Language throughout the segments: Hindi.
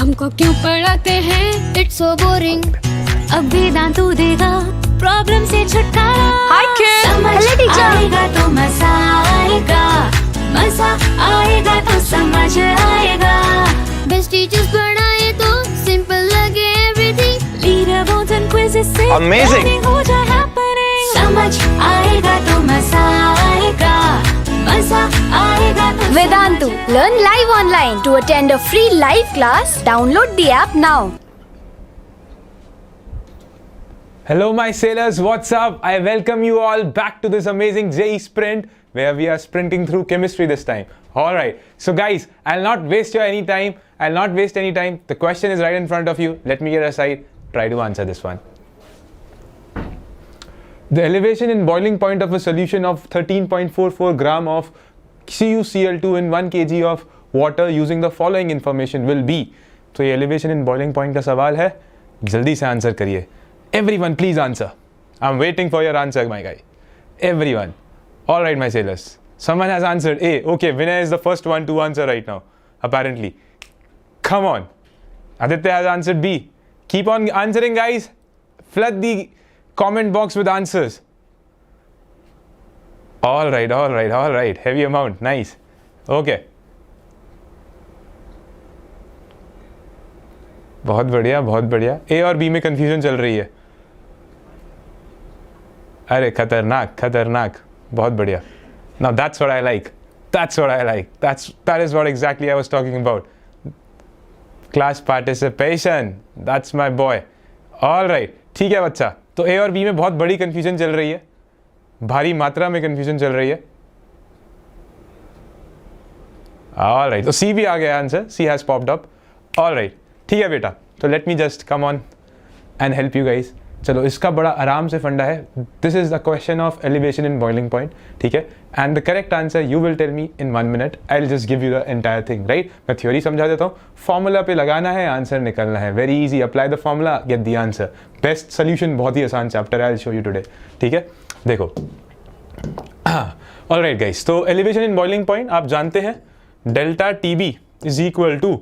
हमको क्यों पढ़ाते हैं, इट्स सो बोरिंग। अब वेदांतु देगा प्रॉब्लम से छुटकारा। हाय किड, समझ हेलो टीचर। आएगा तो मजा आएगा, मजा आएगा तो समझ आएगा। बेस्ट टीचर्स पढ़ाए तो सिंपल लगे everything. Leader boards and quizzes से Amazing. learning हो जाए हैपनिंग। समझ आएगा तो मजा आएगा, मजा आएगा तो समझ Vedantu, learn live online. To attend a free live class, download the app now. Hello my sailors, what's up? I welcome you all back to this amazing JEE sprint where we are sprinting through chemistry this time. Alright, so guys, I'll not waste your any time. I'll not waste any time. The question is right in front of you. Let me get aside. Try to answer this one. The elevation in boiling point of a solution of 13.44 gram of CuCl2 in 1 kg of water using the following information will be. तो ये elevation in boiling point का सवाल है, जल्दी से आंसर करिए. Everyone please answer. I'm waiting for your answer my guy. Everyone. Alright my sailors. Someone has answered A. Okay, Vinay is the first one to answer right now. Apparently. Come on. Aditya has answered B. Keep on answering guys. Flood the comment box with answers. Alright. Heavy amount. Nice. Okay. बहुत बढ़िया. A और B में confusion चल रही है. अरे खतरनाक. बहुत बढ़िया. Now that's what I like. That is what exactly I was talking about. Class participation. That's my boy. Alright. ठीक है बच्चा. तो A और B में बहुत बड़ी confusion चल रही है. भारी मात्रा में confusion चल रही है. Alright. तो C भी आ गया answer. C has popped up. Alright. ठीक है बेटा. तो let me just come on and help you guys. चलो इसका बड़ा आराम से फंडा है. This is the question of elevation in boiling point. ठीक है. And the correct answer you will tell me in 1 minute. I'll just give you the entire thing, right? मैं theory समझा देता हूँ. Formula पे लगाना है, आंसर निकलना है. Very easy. Apply the formula, get the answer. Best solution. बहुत ही आसान chapter I'll show you today. ठीक है. देखो. Alright guys. तो elevation in boiling point आप जानते हैं. Delta TB is equal to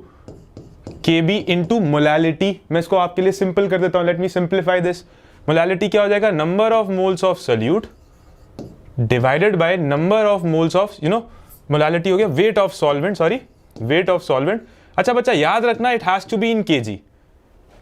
KB into molality. मैं इसको आपके लिए सिंपल कर देता हूँ. Let me simplify this. Molality क्या हो जाएगा? Number of moles of solute divided by number of moles of molality हो गया weight of solvent. अच्छा बच्चा याद रखना it has to be in kg.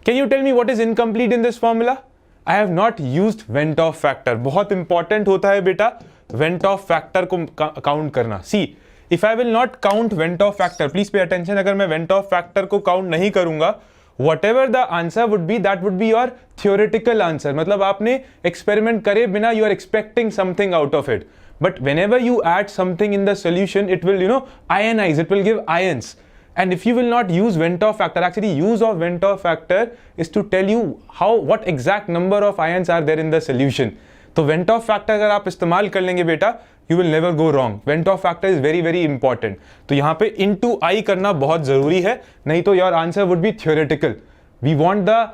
Can you tell me what is incomplete in this formula? I have not used Vent off factor. बहुत important होता है बेटा Vent off factor को count करना. See, if I will not count Vent off factor, please pay attention. अगर मैं Vent off factor को count नहीं करूंगा, whatever the answer would be, that would be your theoretical answer. मतलब आपने experiment करे बिना you are expecting something out of it. But whenever you add something in the solution, it will ionize. It will give ions. And if you will not use Vent off factor, actually use of Vent off factor is to tell you what exact number of ions are there in the solution. तो Vent off factor अगर आप इस्तेमाल कर लेंगे बेटा, you will never go wrong. Vent off factor is very very important. तो यहाँ पे into I करना बहुत जरूरी है, नहीं तो your answer would be theoretical. We want the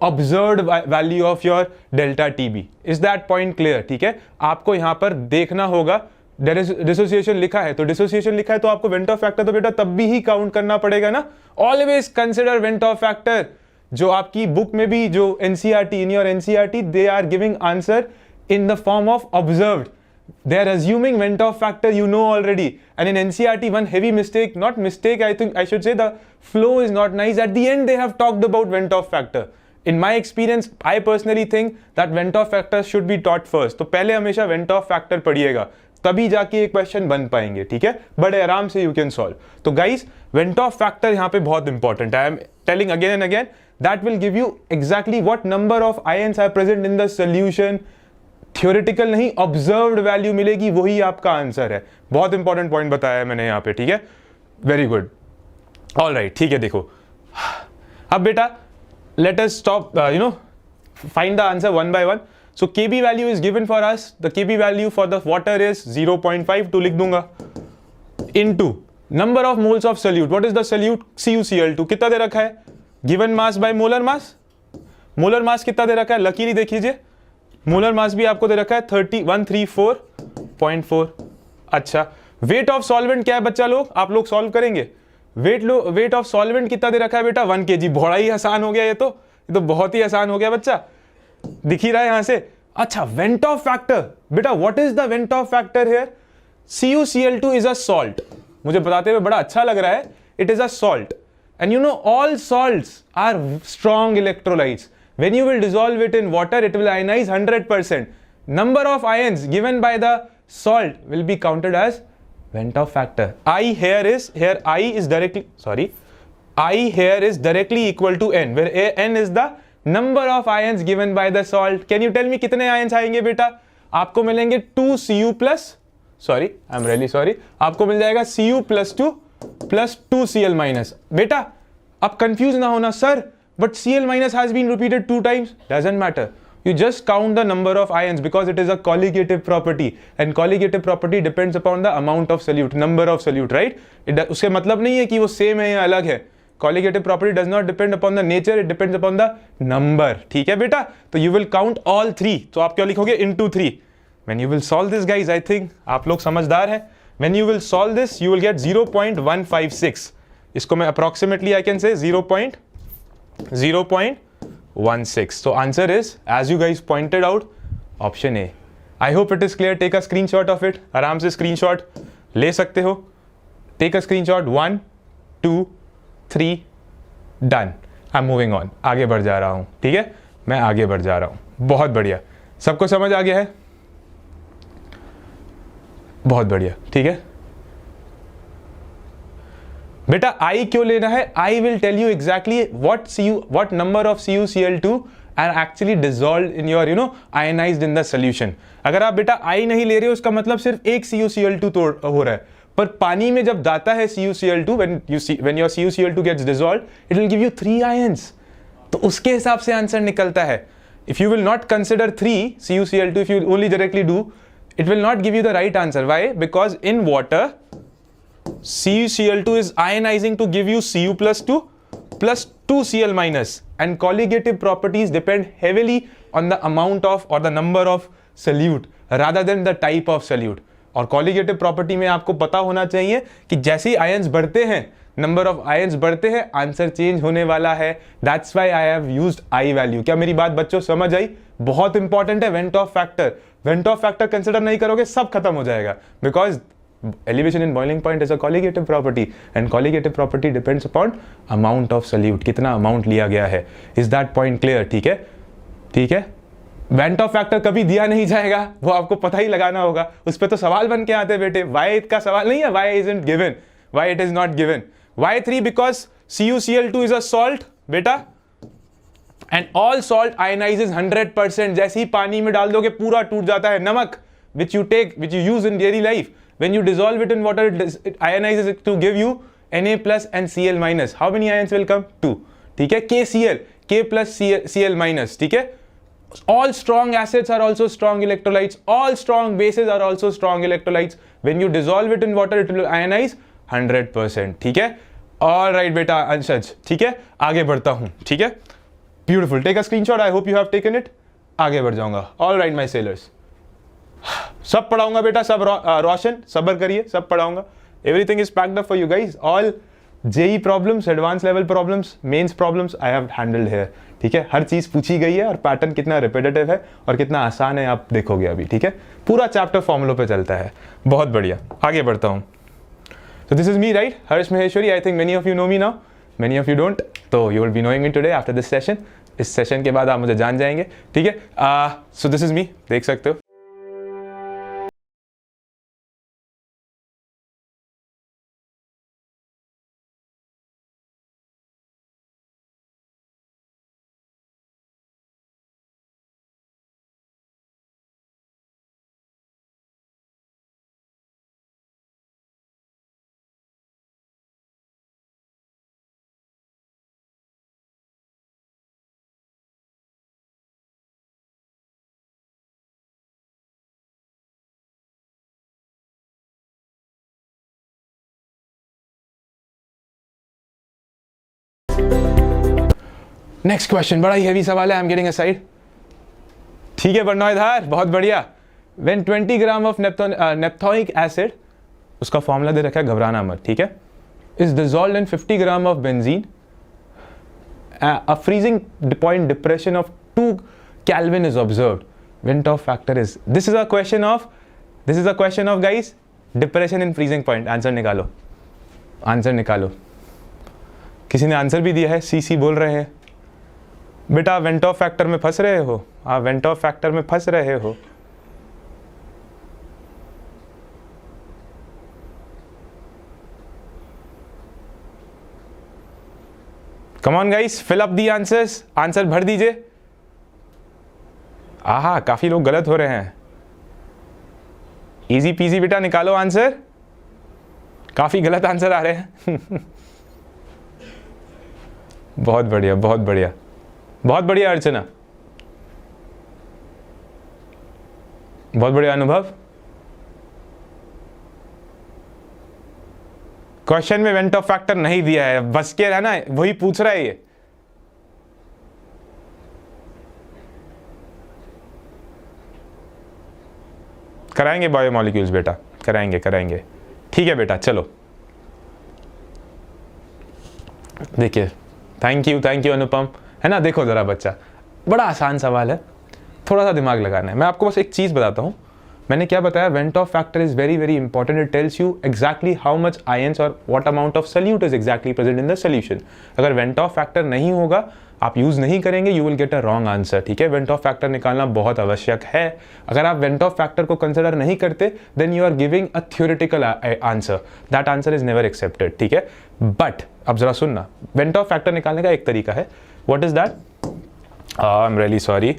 observed value of your delta TB. Is that point clear? ठीक है. आपको यहाँ पर देखना होगा डिसोसिएशन लिखा है, तो डिसोसिएशन लिखा है तो आपको Vent off factor तो बेटा तब भी ही काउंट करना पड़ेगा ना. Always consider Vent off factor. जो आपकी बुक में भी जो NCERT in your NCERT they are giving answer in the form of observed. They are assuming Vent off factor already. And in NCERT one heavy mistake, not mistake, I think I should say the flow is not nice. At the end they have talked about Vent off factor. In my experience, I personally think that Vent off factor should be taught first. तो पहले हमेशा Vent off factor पढ़िएगा, तभी जाके एक क्वेश्चन बन पाएंगे. ठीक है, बड़े आराम से you can solve. तो guys, Vent off factor यहाँ पे बहुत important है. I am telling again and again, that will give you exactly what number of ions are present in the solution. Theoretical नहीं, observed value मिलेगी, वही आपका आंसर है. बहुत इंपॉर्टेंट पॉइंट बताया है मैंने यहाँ पे. ठीक है, वेरी गुड. ऑलराइट, ठीक है. देखो अब बेटा let us stop find the answer one by one. So Kb value is given for us. The Kb value for the water is 0.5, तो लिख दूंगा, into number of moles of solute. What is the solute? CuCl2. कितना दे रखा है? Given mass by molar mass. Molar mass कितना दे रखा है? लकीली देखिए, मोलर मास भी आपको दे रखा है 3134.4. अच्छा, वेट ऑफ सॉल्वेंट क्या है बच्चा लोग? आप लोग सॉल्व करेंगे. वेट ऑफ सॉल्वेंट कितना दे रखा है बेटा 1 kg। बड़ा ही आसान हो गया ये तो बहुत ही आसान हो गया बच्चा, दिख ही रहा है यहां से। अच्छा, वेंटॉफ फैक्टर बेटा, what is the van't Hoff factor here? CuCl2 is a salt. मुझे बताते हुए बड़ा अच्छा लग रहा है, it is a salt and you know all salts are strong electrolytes. When you will dissolve it in water, it will ionize 100%. Number of ions given by the salt will be counted as Ventoff factor. I is directly equal to N, where N is the number of ions given by the salt. Can you tell me कितने ions आएंगे बेटा? आपको मिलेंगे 2Cu plus, I'm really sorry, आपको मिल जाएगा Cu plus 2 plus 2Cl minus. बेटा अब कंफ्यूज ना होना sir, but Cl minus has been repeated 2 times. Doesn't matter. You just count the number of ions because it is a colligative property, and colligative property depends upon the amount of solute, number of solute, right? उसके मतलब नहीं है कि वो same है या अलग है. Colligative property does not depend upon the nature, it depends upon the number. ठीक है बेटा? तो you will count all 3. तो आप क्या लिखोगे? into 3. When you will solve this, guys, I think आप लोग समझदार हैं. When you will solve this, you will get 0.156. इसको मैं approximately I can say 0.16. So answer is, as you guys pointed out, option A. I hope it is clear. Take a screenshot of it. आराम से screenshot ले सकते हो. Take a screenshot. 1, 2, 3, done. I'm moving on. आगे बढ़ जा रहा हूँ, ठीक है? मैं आगे बढ़ जा रहा हूँ. बहुत बढ़िया. सबको समझ आ गया है? बहुत बढ़िया, ठीक है? बेटा I क्यों लेना है? I will tell you exactly what number of CuCl2 are actually dissolved in your, ionized in the solution. अगर आप बेटा I नहीं ले रहे हो, उसका मतलब सिर्फ एक CuCl2 हो रहा है, पर पानी में जब जाता है CuCl2, when your CuCl2 gets dissolved, it will give you 3 ions. तो उसके हिसाब से आंसर निकलता है. If you will not consider 3 CuCl2, if you only directly do, it will not give you the right answer. Why? Because in water, CuCl2 is ionizing to give you Cu plus 2 plus 2Cl minus, and colligative properties depend heavily on the amount of or the number of solute rather than the type of solute. और colligative property में आपको पता होना चाहिए कि जैसे ही ions बढ़ते हैं, number of ions बढ़ते हैं, आंसर चेंज होने वाला है. That's why I have used I value. क्या मेरी बात बच्चों समझ आई? बहुत इंपॉर्टेंट है Ventoff factor. Ventoff factor consider नहीं करोगे सब खत्म हो जाएगा, because elevation in boiling point is a colligative property, and colligative property depends upon amount of solute, कितना amount लिया गया है. Is that point clear? ठीक है, ठीक है. Ventoff factor कभी दिया नहीं जाएगा, वो आपको पता ही लगाना होगा. उस पर तो सवाल बन के आते हैं बेटे. Why का सवाल नहीं है, why isn't given, why it is not given. Why 3? Because CuCl2 is a salt बेटा, and all salt ionizes 100%. जैसे ही पानी में डाल दोगे पूरा टूट जाता है. नमक which you use in daily life, when you dissolve it in water, it ionizes it to give you Na plus and Cl minus. How many ions will come? 2. ठीक है? KCl, K plus Cl minus. ठीक है? All strong acids are also strong electrolytes. All strong bases are also strong electrolytes. When you dissolve it in water, it will ionize 100%. ठीक है? All right बेटा अंशज, ठीक है? आगे बढ़ता हूँ, ठीक है? Beautiful. Take a screenshot. I hope you have taken it. आगे बढ़ जाऊंगा. All right my sailors. सब पढ़ाऊंगा बेटा, सब रोशन सब्र करिए, सब पढ़ाऊंगा. Everything is packed up for you guys. All JEE problems, advance level problems, mains problems I have handled here. ठीक है, हर चीज पूछी गई है और पैटर्न कितना रिपीटेटिव है और कितना आसान है आप देखोगे अभी. ठीक है, पूरा चैप्टर फॉर्मुलों पे चलता है. बहुत बढ़िया, आगे बढ़ता हूँ. So this is me, right? Harsh Maheshwari. I think many of you know me now. Many of you don't. So you will be knowing me today after this session. इस सेशन के बाद आप मुझे जान जाएंगे. ठीक है, so this is me. देख सकते हो. नेक्स्ट क्वेश्चन बड़ा ही हेवी सवाल है. I am getting aside. ठीक है बरनौधार, बहुत बढ़िया. व्हेन 20 ग्राम ऑफ नेप्थोइक एसिड, उसका फॉर्मूला दे रखा है, घबराना मत. ठीक है, is dissolved in 50 gram of benzene. A freezing point depression of 2 Kelvin is observed. Vent-off factor is. This is a question of guys, depression in freezing point. Answer निकालो. किसी ने आंसर भी दिया है, सीसी बोल रहे हैं. बेटा वेंट-ऑफ फैक्टर में फंस रहे हो, आप वेंट-ऑफ फैक्टर में फंस रहे हो. Come on guys, fill up the answers. Answer भर दीजिए. आहा, काफी लोग गलत हो रहे हैं. इजी पीजी बेटा, निकालो आंसर. काफी गलत आंसर आ रहे हैं. बहुत बढ़िया, बहुत बढ़िया, बहुत बढ़िया अर्चना, बहुत बढ़िया अनुभव. क्वेश्चन में वेंट ऑफ फैक्टर नहीं दिया है, बस के रहना, वही पूछ रहा है ये. कराएंगे बायोमोलिक्यूल्स बेटा, कराएंगे. ठीक है बेटा, चलो. देखिए, थैंक यू अनुपम. है ना, देखो जरा बच्चा, बड़ा आसान सवाल है, थोड़ा सा दिमाग लगाना है. मैं आपको बस एक चीज बताता हूं. मैंने क्या बताया, van't Hoff factor is very very important. It tells you exactly how much ions और what amount of solute is exactly present in the solution. अगर वेंट ऑफ फैक्टर नहीं होगा, आप यूज नहीं करेंगे, you will get a wrong answer. ठीक है, वेंट ऑफ फैक्टर निकालना बहुत आवश्यक है. अगर आप वेंट ऑफ फैक्टर को कंसिडर नहीं करते, then you are giving a theoretical answer. That answer is never accepted. ठीक है, बट अब जरा सुनना, वेंट ऑफ फैक्टर निकालने का एक तरीका है. What is that? I am really sorry.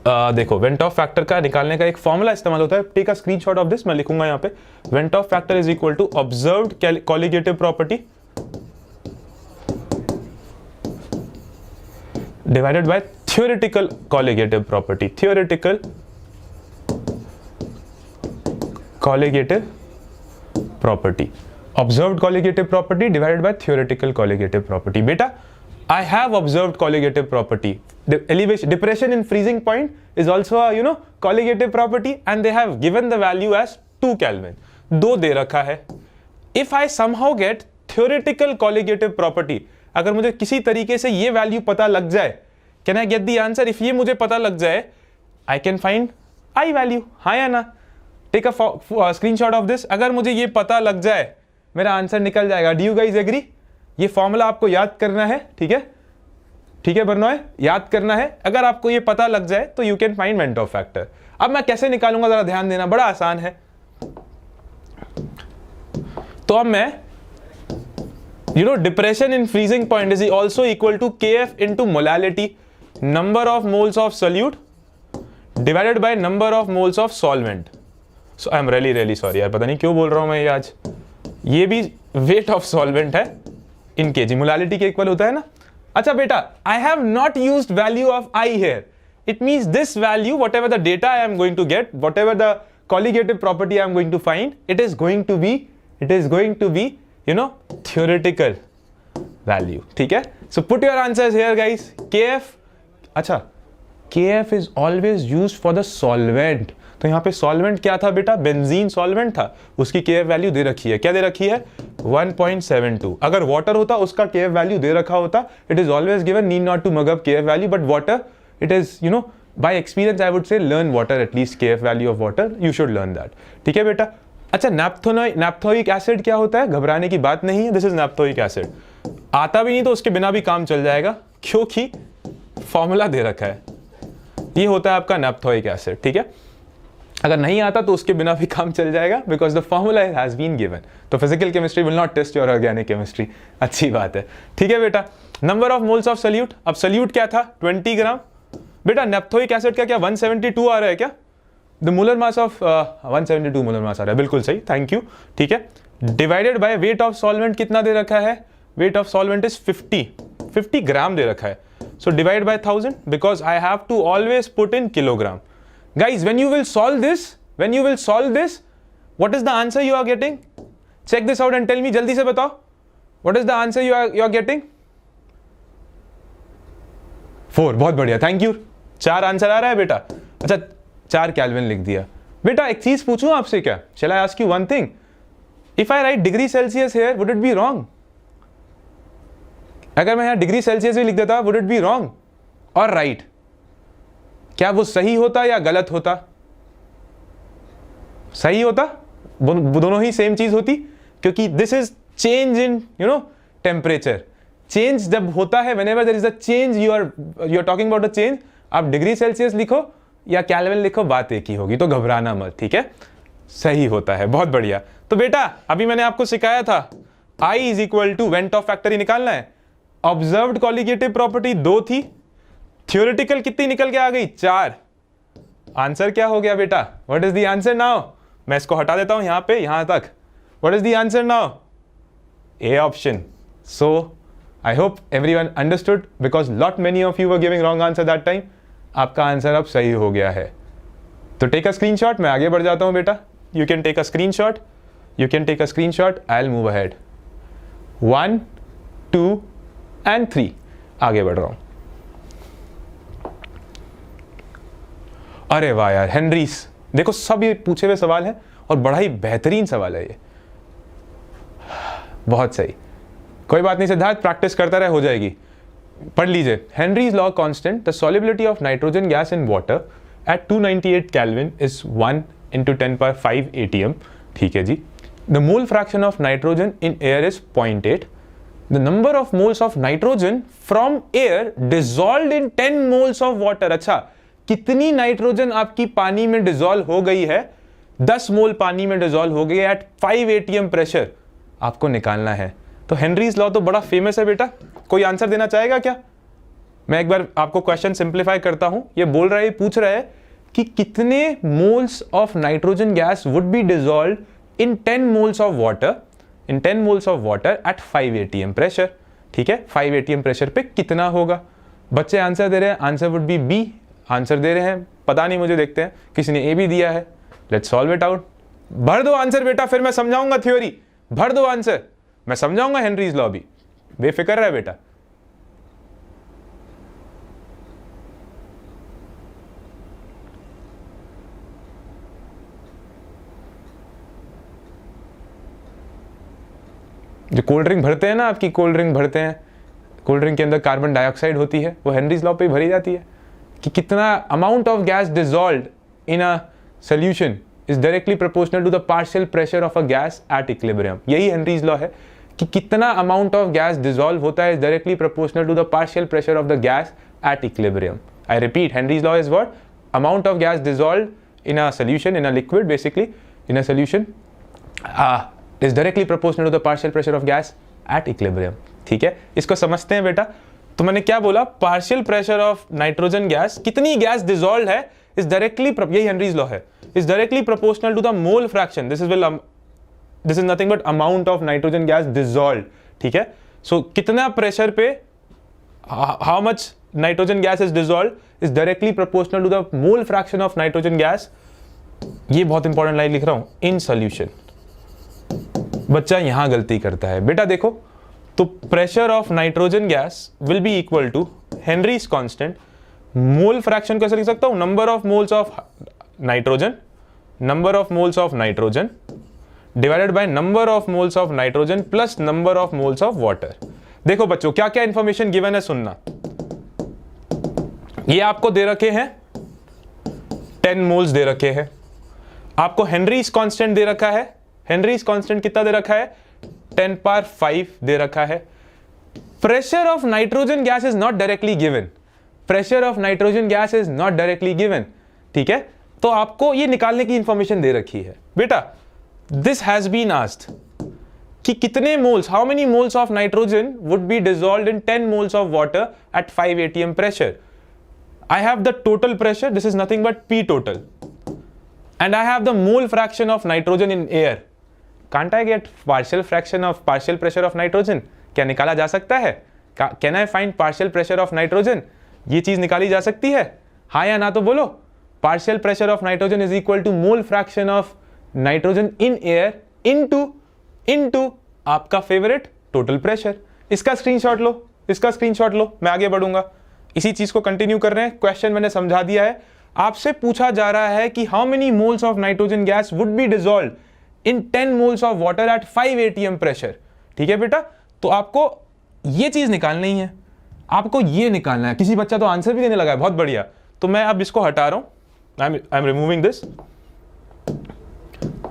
देखो, वेंट ऑफ फैक्टर का निकालने का एक फॉर्मूला इस्तेमाल होता है. Take a screenshot of this, मैं लिखूंगा यहाँ पे. Van't Hoff factor is equal to observed colligative property divided by theoretical colligative property. Theoretical colligative property. Observed colligative property divided by theoretical colligative property. Beta, I have observed colligative property. The elevation, depression in freezing point is also a colligative property, and they have given the value as 2 Kelvin. 2 दे रखा है. If I somehow get theoretical colligative property, अगर मुझे किसी तरीके से ये वैल्यू पता लग जाए, can I get the answer? If ये मुझे पता लग जाए, I can find I value. हाँ या ना? Take a screenshot of this. अगर मुझे ये पता लग जाए, मेरा आंसर निकल जाएगा. Do you guys agree? ये फॉर्मूला आपको याद करना है. ठीक है बर्नॉय, याद करना है. अगर आपको ये पता लग जाए तो you can find went Hoff factor. अब मैं कैसे निकालूंगा, जरा ध्यान देना, बड़ा आसान है. तो अब मैं depression in freezing point is also equal to kf into molality, number of moles of solute divided by number of moles of solvent. So I am really sorry यार, पता नहीं क्यों बोल रहा हूं मैं ये आज. ये भी weight of solvent है in kg. molality के इक्वल होता है ना. अच्छा बेटा, I have not used value of I here. It means this value, whatever the data I am going to get, whatever the colligative property I am going to find, it is going to be theoretical value. ठीक है, so put your answers here guys. kf, अच्छा, kf is always used for the solvent. तो यहाँ पे solvent क्या था बेटा? बेंजीन solvent था. उसकी kf वैल्यू दे रखी है. क्या दे रखी है? 1.72. अगर water होता, उसका kf वैल्यू दे रखा होता. It is always given, need not to mug up kf value, but water, it is by experience I would say learn water, at least kf value of water you should learn that. ठीक है बेटा. अच्छा, नैप्थोइक एसिड क्या होता है? घबराने की बात नहीं है. This is naphthoic acid. आता भी नहीं तो उसके बिना भी काम चल जाएगा, क्योंकि फॉर्मूला दे रखा है. ये होता है आपका नैप्थोइक एसिड. ठीक है, अगर नहीं आता तो उसके बिना भी काम चल जाएगा, because the formula has been given. तो physical chemistry will not test your organic chemistry. अच्छी बात है. ठीक है बेटा, number of moles of solute. अब सॉल्यूट क्या था? 20 ग्राम. बेटा नैप्थोइक एसिड का क्या 172 आ रहा है क्या? The molar mass of 172 molar mass आ रहा है. बिल्कुल सही, थैंक यू. ठीक है, divided by weight of solvent कितना दे रखा है? Weight of solvent is 50 gram दे रखा है. So divide by 1000 because I have to always put in kilogram. Guys, when you will solve this, what is the answer you are getting? Check this out and tell me, जल्दी से बताओ, what is the answer you are getting? 4. बहुत बढ़िया, थैंक यू. 4 आंसर आ रहा है बेटा. अच्छा, 4 केल्विन लिख दिया. बेटा एक चीज पूछूं आपसे क्या? Shall I ask you one thing? If I write degree Celsius here would it be wrong? अगर मैं यहां डिग्री सेल्सियस भी लिख देता वुड इट बी रॉन्ग और राइट? क्या वो सही होता या गलत होता? सही होता, दोनों ही सेम चीज होती, क्योंकि this is change in temperature. Change जब होता है, whenever there is a change, you are talking about a change. आप डिग्री सेल्सियस लिखो या केल्विन लिखो, बात एक ही होगी, तो घबराना मत, ठीक है? सही होता है, बहुत बढ़िया। तो बेटा अभी मैंने आपको सिखाया था I is equal to van't Hoff factor ही निकालना है। ऑब्जर्व्ड कॉलिगेटिव प्रॉपर्टी 2 थी, थ्योरेटिकल कितनी निकल के आ गई? 4। आंसर क्या हो गया बेटा? What is the answer now? मैं इसको हटा देता हूं यहां पे, यहां तक। What is the answer now? A option. So I hope everyone understood, because lot many of you were giving wrong answer that time. आपका आंसर अब सही हो गया है। तो टेक अ स्क्रीनशॉट, मैं आगे बढ़ जाता हूं बेटा। You can take a screenshot, you can take a screenshot, I will move ahead. 1, 2 and 3 आगे बढ़ रहा हूं। अरे वाह यार, हेनरीज, देखो सब ये पूछे हुए सवाल हैं और बड़ा ही बेहतरीन सवाल है ये, बहुत सही। कोई बात नहीं सिद्धार्थ, प्रैक्टिस करता रहे, हो जाएगी। पढ़ लीजिए, Henry's law constant, the solubility of nitrogen gas in water at 298 kelvin is 1 × 10⁵ atm। ठीक है जी। The mole fraction of nitrogen in air is 0.8। The number of moles of nitrogen from air dissolved in 10 moles of water. अच्छा, कितनी नाइट्रोजन आपकी पानी में डिजॉल्व हो गई है? 10 मोल पानी में डिजॉल्व हो गई है एट 5 atm प्रेशर, आपको निकालना है। तो हेनरीज लॉ तो बड़ा फेमस है बेटा। कोई आंसर देना चाहेगा क्या? मैं एक बार आपको क्वेश्चन सिंप्लीफाई करता हूं। ये बोल रहा है, पूछ रहा है कि कितने moles of nitrogen gas would be dissolve in 10 moles of water, in 10 moles of water at 5 atm pressure. ठीक है, 5 atm प्रेशर पे कितना होगा? बच्चे आंसर दे रहे हैं, आंसर वुड बी बी। आंसर दे रहे हैं, पता नहीं, मुझे देखते हैं, किसी ने ए भी दिया है। Let's solve it out. भर दो आंसर बेटा, फिर मैं समझाऊंगा थ्योरी। भर दो आंसर, मैं समझाऊंगा हेनरीज लॉ भी, बेफिक्र रहे बेटा। जो कोल्ड ड्रिंक भरते हैं ना, आपकी कोल्ड ड्रिंक भरते हैं, कोल्ड ड्रिंक के अंदर कार्बन डाइऑक्साइड होती है, वो हेनरीज लॉ पे ही भरी जाती है कि कितना amount of gas dissolved in a solution is directly proportional to the partial pressure of a gas at equilibrium. यही हेनरीज लॉ है कि कितना अमाउंट ऑफ गैस डिजॉल्व होता है is directly proportional to the partial pressure of the gas at equilibrium. I repeat, Henry's law is what? Amount of gas dissolve in a solution, in a liquid, basically in a solution is directly proportional to the partial pressure of gas at equilibrium। ठीक है, इसको समझते हैं बेटा। तो मैंने क्या बोला? Partial pressure of nitrogen gas, कितनी गैस डिजॉल्व है, इज डायरेक्टली, यही हेनरीज लॉ है, is directly proportional to the mole fraction. This is nothing but amount of nitrogen gas dissolve. ठीक है, सो कितना प्रेशर पे how much nitrogen gas is dissolve is directly proportional to the mole fraction of nitrogen gas. ये बहुत इंपॉर्टेंट लाइन लिख रहा हूं, इन सॉल्यूशन। बच्चा यहां गलती करता है बेटा, देखो तो pressure of nitrogen gas will be equal to Henry's constant, mole fraction कैसे लिख सकता हूं? Number of moles of nitrogen, number of moles of nitrogen divided by number of moles of nitrogen plus number of moles of water. देखो बच्चों, क्या क्या इंफॉर्मेशन गिवन है सुनना। ये आपको दे रखे हैं 10 मोल्स दे रखे हैं, आपको हेनरीज कांस्टेंट दे रखा है। हेनरीज कांस्टेंट कितना दे रखा है? 10⁵ दे रखा है। Pressure of nitrogen gas is not directly given, pressure of nitrogen gas is not directly given. ठीक है, तो आपको ये निकालने की इंफॉर्मेशन दे रखी है बेटा। दिस हैज बीन आस्क्ड कि कितने moles, how many moles of nitrogen would B dissolved in 10 moles of water at 5 atm pressure. I have the total pressure, this is nothing but P total, and I have the mole fraction of nitrogen in air. Can't I get partial fraction of partial pressure of nitrogen? क्या निकाला जा सकता है? Can I find partial pressure of nitrogen? ये चीज निकाली जा सकती है? हाँ या ना तो बोलो। Partial pressure of nitrogen is equal to mole fraction of nitrogen in air into आपका favorite total pressure। इसका स्क्रीनशॉट लो, इसका स्क्रीनशॉट लो, मैं आगे बढ़ूंगा। इसी चीज को कंटिन्यू कर रहे हैं, क्वेश्चन मैंने समझा दिया है। आपसे पूछा जा रहा है कि how many moles of nitrogen gas would be dissolve in 10 moles of water at 5 atm pressure. ठीक है बेटा, तो आपको ये चीज निकालनी है, आपको ये निकालना है। किसी बच्चा तो आंसर भी देने लगा है, बहुत बढ़िया। तो मैं अब इसको हटा रहा हूं, आई एम रिमूविंग दिस।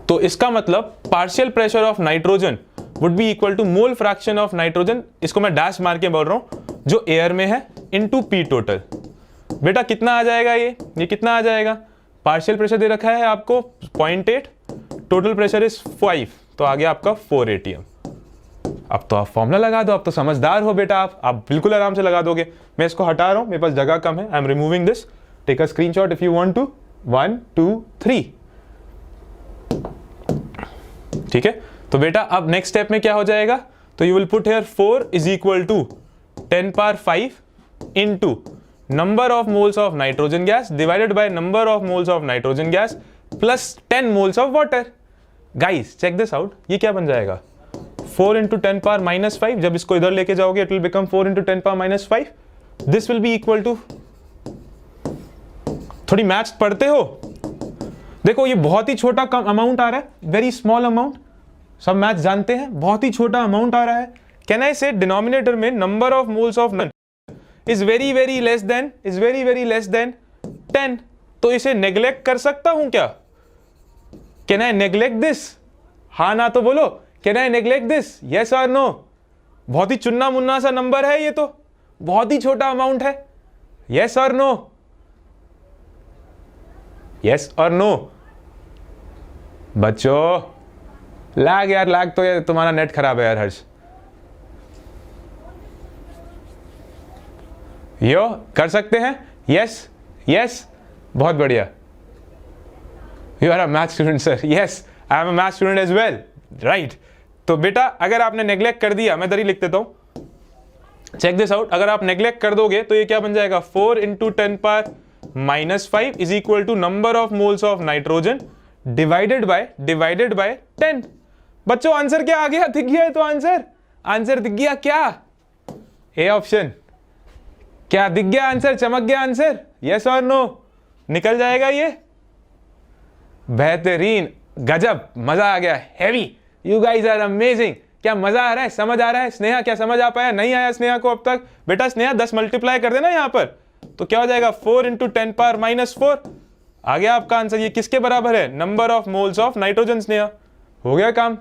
तो इसका मतलब partial pressure of nitrogen would be equal to mole fraction of nitrogen, इसको मैं डैश मार के बोल रहा हूं, जो एयर में है, इनटू पी टोटल। बेटा कितना आ जाएगा ये कितना आ जाएगा? पार्शियल प्रेशर दे रखा है आपको 0.8, टोटल प्रेशर इज 5, तो आ गया आपका 4 atm। अब तो आप फॉर्मूला लगा दो, अब तो समझदार हो बेटा आप बिल्कुल आराम से लगा दोगे। मैं इसको हटा रहा हूं, मेरे पास जगह कम है, I am removing this. Take a screenshot if you want to. 1 2 3। ठीक है, तो बेटा अब नेक्स्ट स्टेप में क्या हो जाएगा? तो you will put here 4 is equal to 10 power 5 into number of moles of nitrogen gas divided by number of moles of nitrogen gas plus 10 moles of water. Guys check this out, ये क्या बन जाएगा? 4 इंटू 10 पावर माइनस 5। जब इसको इधर लेके जाओगे it will become 4 into 10 power minus 5। This will be equal to, थोड़ी मैथ्स पढ़ते हो? देखो ये बहुत ही छोटा कम अमाउंट आ रहा है, वेरी स्मॉल अमाउंट, सब मैथ्स जानते हैं, बहुत ही छोटा अमाउंट आ रहा है। कैन आई से डिनोमिनेटर में number of moles of is very very less than 10, तो इसे नेग्लेक्ट कर सकता हूं क्या? Can I neglect this? हाँ ना तो बोलो, can I neglect this? Yes और नो? बहुत ही चुन्ना मुन्ना सा नंबर है ये, तो बहुत ही छोटा अमाउंट है। यस और नो? यस और नो? बच्चों लैग यार, लैग तो यार तुम्हारा नेट खराब है यार हर्ष। यो कर सकते हैं? यस यस, बहुत बढ़िया। You are a math student sir. Yes I am a math student as well, right. तो बेटा अगर आपने नेग्लेक्ट कर दिया, मैं इधर ही लिख देता हूं, चेक दिस आउट, अगर आप नेग्लेक्ट कर दोगे तो ये क्या बन जाएगा? 4 into 10 power minus 5 is equal to number of moles of nitrogen divided by 10। बच्चों आंसर क्या आ गया? दिख गया? तो आंसर दिख गया क्या? A option. क्या दिख गया आंसर? चमक गया आंसर? यस और नो? निकल जाएगा ये? बेहतरीन, गजब, मजा आ गया, heavy. You guys are amazing. क्या मजा आ रहा है? समझ आ रहा है? स्नेहा क्या समझ आ पाया? नहीं आया स्नेहा को अब तक? बेटा स्नेहा 10 मल्टीप्लाई कर देना यहां पर, तो क्या हो जाएगा? 4 इंटू 10 पावर माइनस 4 आ गया आपका आंसर। ये किसके बराबर है? Number of moles of nitrogen. Sneha हो गया काम,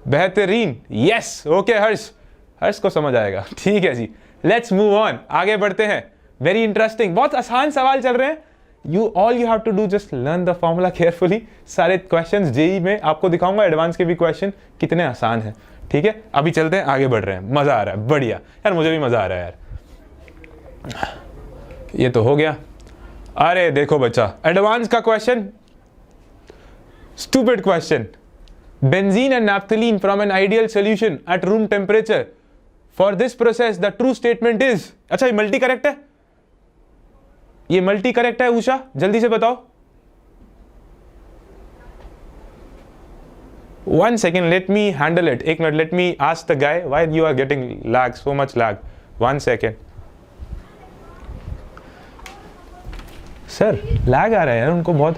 बेहतरीन। यस ओके हर्ष को समझ आएगा। ठीक है जी, लेट्स मूव ऑन, आगे बढ़ते हैं। वेरी इंटरेस्टिंग, बहुत आसान सवाल चल रहे हैं। You have to do just learn the formula carefully. सारे क्वेश्चंस जेई में आपको दिखाऊंगा, एडवांस के भी क्वेश्चन कितने आसान हैं। ठीक है, अभी चलते हैं, आगे बढ़ रहे हैं। मजा आ रहा है, बढ़िया यार, मुझे भी मजा आ रहा है यार। ये तो हो गया। अरे देखो बच्चा, एडवांस का question, stupid question. Benzene and naphthalene from an ideal solution at room temperature, for this process the true statement is. अच्छा ये मल्टी करेक्ट है, ये मल्टी करेक्ट है उषा, जल्दी से बताओ। 1 second, let me handle it. एक minute, let me ask the guy why you are getting lag, so much lag. 1 second. Sir lag आ रहा है यार उनको बहुत।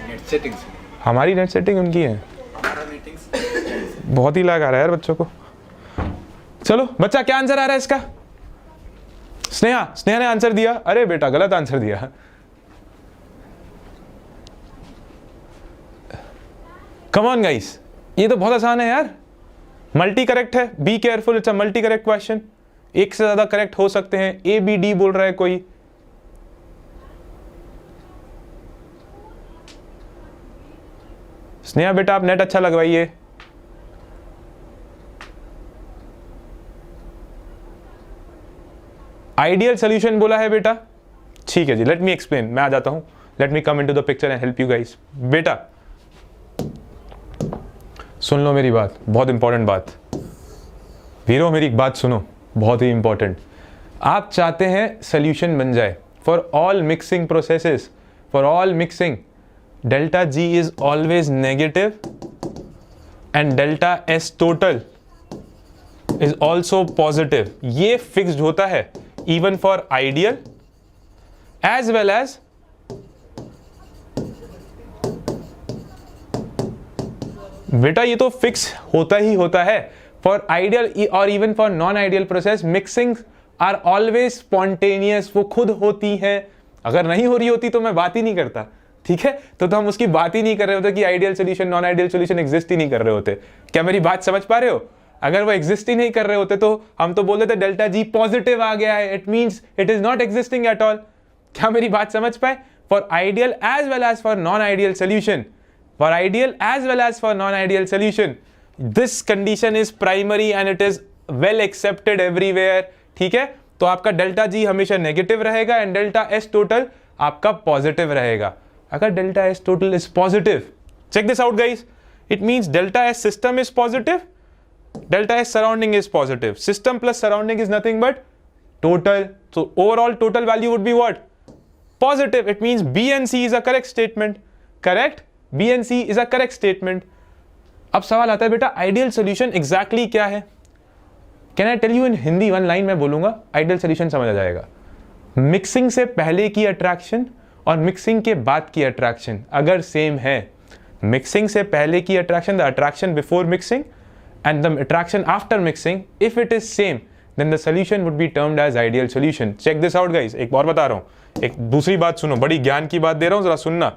नेट सेटिंग्स, हमारी नेट सेटिंग उनकी है, हमारा मीटिंग्स बहुत ही लैग आ रहा है यार बच्चों को। चलो बच्चा क्या आंसर आ रहा है इसका? स्नेहा ने आंसर दिया। अरे बेटा गलत आंसर दिया। कम ऑन गाइस, ये तो बहुत आसान है यार, मल्टी करेक्ट है। Be careful, it's a multi correct question. एक से ज्यादा करेक्ट हो सकते हैं। ए बी डी बोल रहा है कोई। स्नेहा बेटा आप नेट अच्छा लगवाइए। आइडियल सॉल्यूशन बोला है बेटा, ठीक है जी, लेट मी एक्सप्लेन। मैं आ जाता हूं, let me come into the picture and help you guys. बेटा सुन लो मेरी बात, बहुत इंपॉर्टेंट बात। वीरो मेरी एक बात सुनो, बहुत ही इंपॉर्टेंट। आप चाहते हैं सॉल्यूशन बन जाए for all mixing processes, for all mixing delta G is always negative and delta S total is also positive. ये फिक्स्ड होता है even for ideal as well as बेटा ये तो फिक्स होता ही होता है। फॉर आइडियल और even for non ideal process mixing are always spontaneous, वो खुद होती हैं। अगर नहीं हो रही होती तो मैं बात ही नहीं करता, ठीक है। तो हम उसकी बात ही नहीं कर रहे होते कि ideal solution non ideal solution exist ही नहीं कर रहे होते। क्या मेरी बात समझ पा रहे हो? अगर वो एग्जिस्ट ही नहीं कर रहे होते तो हम तो बोल देते डेल्टा जी पॉजिटिव आ गया है, it means it is not existing at all. क्या मेरी बात समझ पाए? For ideal as well as for non ideal solution, for ideal as well as for non ideal solution, this condition is primary and it is well accepted everywhere, ठीक है। तो आपका डेल्टा जी हमेशा नेगेटिव रहेगा एंड डेल्टा एस टोटल आपका पॉजिटिव रहेगा। अगर delta S total is positive, check this out guys, it means delta S system is positive, delta S surrounding is positive. System plus surrounding is nothing but total. So overall total value would be what? Positive. It means B and C is a correct statement. Correct? B and C is a correct statement. अब सवाल आता है बेटा आइडियल सोल्यूशन एग्जैक्टली क्या है? Can I tell you in Hindi, one line में बोलूंगा, आइडियल सोल्यूशन समझ आ जाएगा। मिक्सिंग से पहले की अट्रैक्शन और मिक्सिंग के बाद की अट्रैक्शन अगर सेम है, मिक्सिंग से पहले की attraction, the attraction before mixing and the attraction after mixing, if it is same, then the solution would be termed as ideal solution. Check this out guys, एक और बता रहा हूँ, एक दूसरी बात सुनो, बड़ी ज्ञान की बात दे रहा हूँ, जरा सुनना।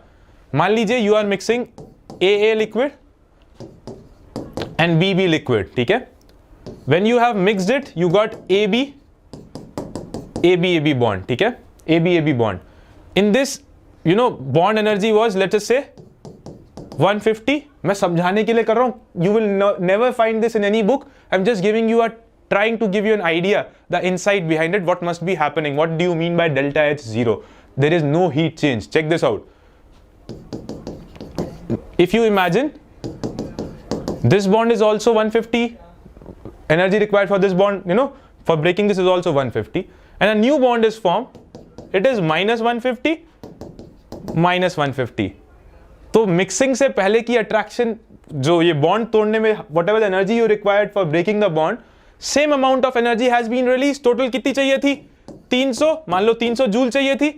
मान लीजिए you are mixing AA liquid and BB liquid, ठीक है। When you have mixed it, you got AB bond, ठीक है, AB bond. In this, you know, bond energy was, let us say 150. मैं समझाने के लिए कर रहा हूं, you will never find this in any book. I'm just giving you trying to give you an idea, the insight behind it, what must be happening. What do you mean by delta H 0? There is no heat change. Check this out. If you imagine, this bond is also 150. Energy required for this bond, you know, for breaking this is also 150. And a new bond is formed. It is minus 150, minus 150. तो मिक्सिंग से पहले की अट्रैक्शन, जो ये बॉन्ड तोड़ने में whatever the energy you required for breaking the bond, same amount of energy has been release. Total कितनी चाहिए थी? 300, मान लो 300 जूल चाहिए थी,